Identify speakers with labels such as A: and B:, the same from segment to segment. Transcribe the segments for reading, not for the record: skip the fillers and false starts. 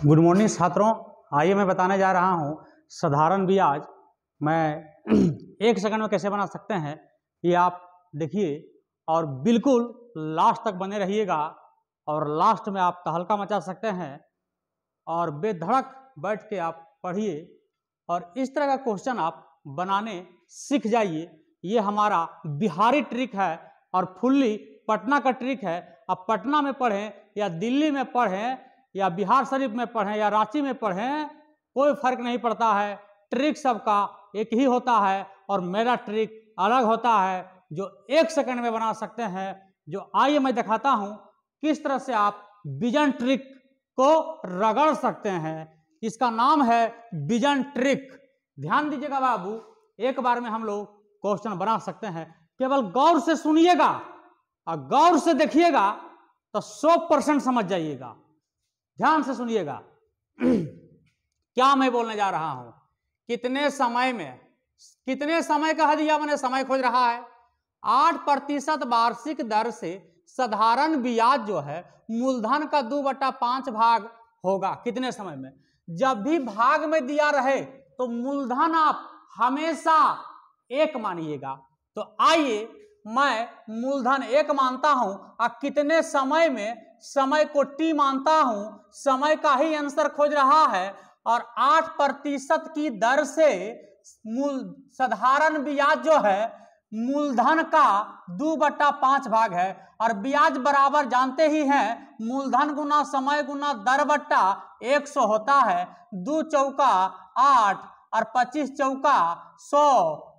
A: Good morning छात्रों। आइए मैं बताने जा रहा हूँ साधारण ब्याज मैं 1 सेकंड में कैसे बना सकते हैं, ये आप देखिए और बिल्कुल लास्ट तक बने रहिएगा और लास्ट में आप तहलका मचा सकते हैं और बेधड़क बैठ के आप पढ़िए और इस तरह का क्वेश्चन आप बनाने सीख जाइए। ये हमारा बिहारी ट्रिक है और फुल्ली पटना का ट्रिक है। अब पटना में पढ़ें या दिल्ली में पढ़ें या बिहार शरीफ में पढ़ें या रांची में पढ़ें, कोई फर्क नहीं पड़ता है। ट्रिक सबका एक ही होता है और मेरा ट्रिक अलग होता है जो 1 सेकंड में बना सकते हैं। जो आइए मैं दिखाता हूं किस तरह से आप विजन ट्रिक को रगड़ सकते हैं। इसका नाम है विजन ट्रिक। ध्यान दीजिएगा बाबू, एक बार में हम लोग क्वेश्चन बना सकते हैं। केवल गौर से सुनिएगा और गौर से देखिएगा तो 100% समझ जाइएगा। ध्यान से सुनिएगा क्या मैं बोलने जा रहा हूं। कितने समय कह दिया मैंने, समय खोज रहा है। 8% वार्षिक दर से साधारण ब्याज जो है मूलधन का 2/5 भाग होगा। कितने समय में? जब भी भाग में दिया रहे तो मूलधन आप हमेशा 1 मानिएगा। तो आइए मैं मूलधन 1 मानता हूं और कितने समय में, समय को टी मानता हूं। समय का ही आंसर खोज रहा है और 8% की दर से साधारण ब्याज जो है मूलधन का 2/5 भाग है और ब्याज बराबर जानते ही हैं, मूलधन गुना समय गुना दर बट्टा 100 होता है। 2 चौका 8 और 25 चौका 100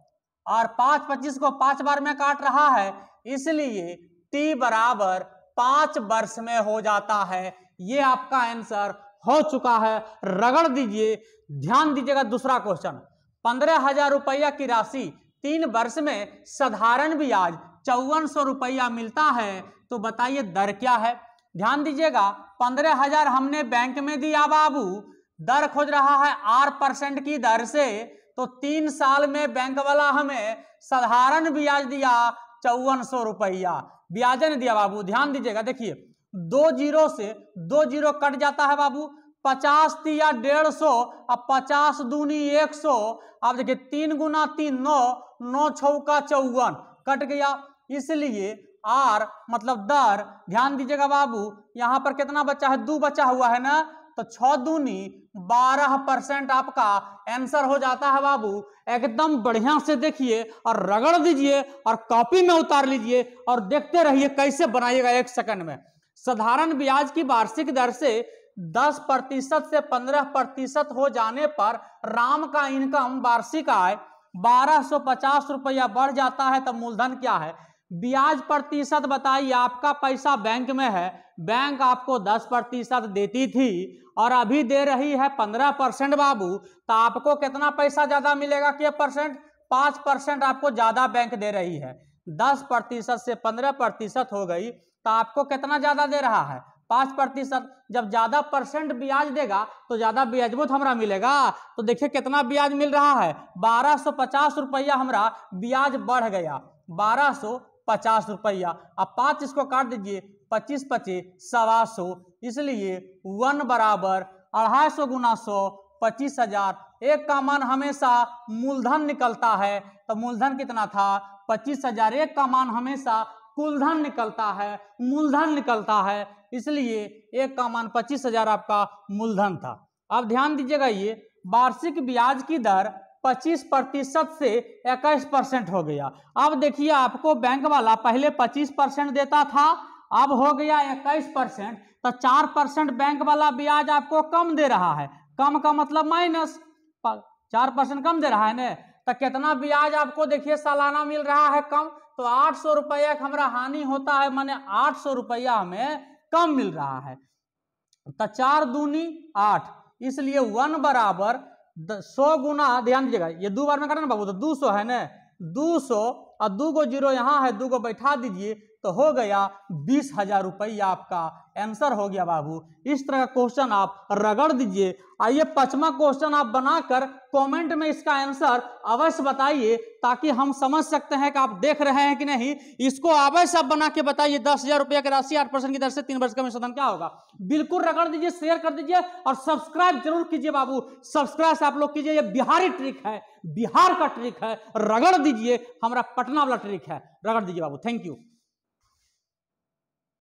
A: और 5 25 को 5 बार में काट रहा है, इसलिए टी बराबर 5 वर्ष में हो जाता है। ये आपका आंसर हो चुका है, रगड़ दीजिए। ध्यान दीजिएगा दूसरा क्वेश्चन। 15,000 रुपया की राशि 3 वर्ष में साधारण ब्याज 5400 रुपया मिलता है, तो बताइए दर क्या है। ध्यान दीजिएगा, 15,000 हमने बैंक में दिया बाबू, दर खोज रहा है 8% की दर से, तो 3 साल में बैंक वाला हमें साधारण ब्याज दिया 5400 रुपया, ब्याज ने दिया बाबू। ध्यान दीजिएगा, देखिए 2 जीरो से 2 जीरो कट जाता है बाबू। 50 तिया 150 अब 50 दूनी 100। अब देखिए 3 गुना 3 9, 9 छौका 54 कट गया, इसलिए आर मतलब दर। ध्यान दीजिएगा बाबू, यहां पर कितना बचा है? 2 बचा हुआ है ना, तो 6 दूनी 12% आपका आंसर हो जाता है बाबू। एकदम बढ़िया से देखिए और रगड़ दीजिए और कॉपी में उतार लीजिए और देखते रहिए कैसे बनाइएगा 1 सेकंड में। साधारण ब्याज की वार्षिक दर से 10% से 15% हो जाने पर राम का इनकम वार्षिक आय 1250 रुपया बढ़ जाता है। तब मूलधन क्या है? ब्याज प्रतिशत बताइए। आपका पैसा बैंक में है, बैंक आपको 10% देती थी और अभी दे रही है 15% बाबू, तो आपको कितना पैसा ज्यादा मिलेगा? क्या परसेंट? 5% आपको ज्यादा बैंक दे रही है। 10% से 15% हो गई तो आपको कितना ज्यादा दे रहा है? 5%। जब ज्यादा परसेंट ब्याज देगा तो ज्यादा ब्याजबूत हमरा मिलेगा। तो देखिए कितना ब्याज मिल रहा है, 1250 रुपया हमरा ब्याज बढ़ गया, 1250 रुपया। अब 5 इसको काट दीजिए, 25 25 125, इसलिए 1 बराबर 250 गुना 100 25,000। 1 का मान हमेशा मूलधन निकलता है, तो मूलधन कितना था? 25,000। 1 का मान हमेशा कुलधन निकलता है, मूलधन निकलता है, इसलिए 1 का मान 25,000 आपका मूलधन था। अब ध्यान दीजिएगा, ये वार्षिक ब्याज की दर 25% से 21% हो गया। अब देखिए आपको बैंक वाला पहले 25% देता था, अब हो गया 21%, तो 4% बैंक वाला ब्याज आपको कम दे रहा है। कम का मतलब माइनस, 4% कम दे रहा है ना, तो कितना ब्याज आपको देखिए सालाना मिल रहा है? कम। तो 800 रुपया का हमारा हानि होता है, माने 800 रुपया हमें कम मिल रहा है। तो 4 दूनी 8, इसलिए 1 बराबर 100 गुना, ध्यान दीजिएगा ये 2 बार में करना बाबू, तो 200 है ना, 200 और 2 को जीरो यहाँ है, 2 को बैठा दीजिए तो हो गया 20,000 रुपया आपका आंसर हो गया बाबू। इस तरह का क्वेश्चन आप रगड़ दीजिए। आइए 5वां क्वेश्चन आप बनाकर कमेंट में इसका आंसर अवश्य बताइए, ताकि हम समझ सकते हैं कि आप देख रहे हैं कि नहीं। इसको अवश्य आप बना के बताइए। 10,000 रुपया की राशि 8% की दर से 3 वर्ष का संशोधन क्या होगा। बिल्कुल रगड़ दीजिए, शेयर कर दीजिए और सब्सक्राइब जरूर कीजिए बाबू। सब्सक्राइब आप लोग कीजिए, ये बिहारी ट्रिक है, बिहार का ट्रिक है। रगड़ दीजिए, हमारा पटना वाला ट्रिक है। रगड़ दीजिए बाबू। Thank you.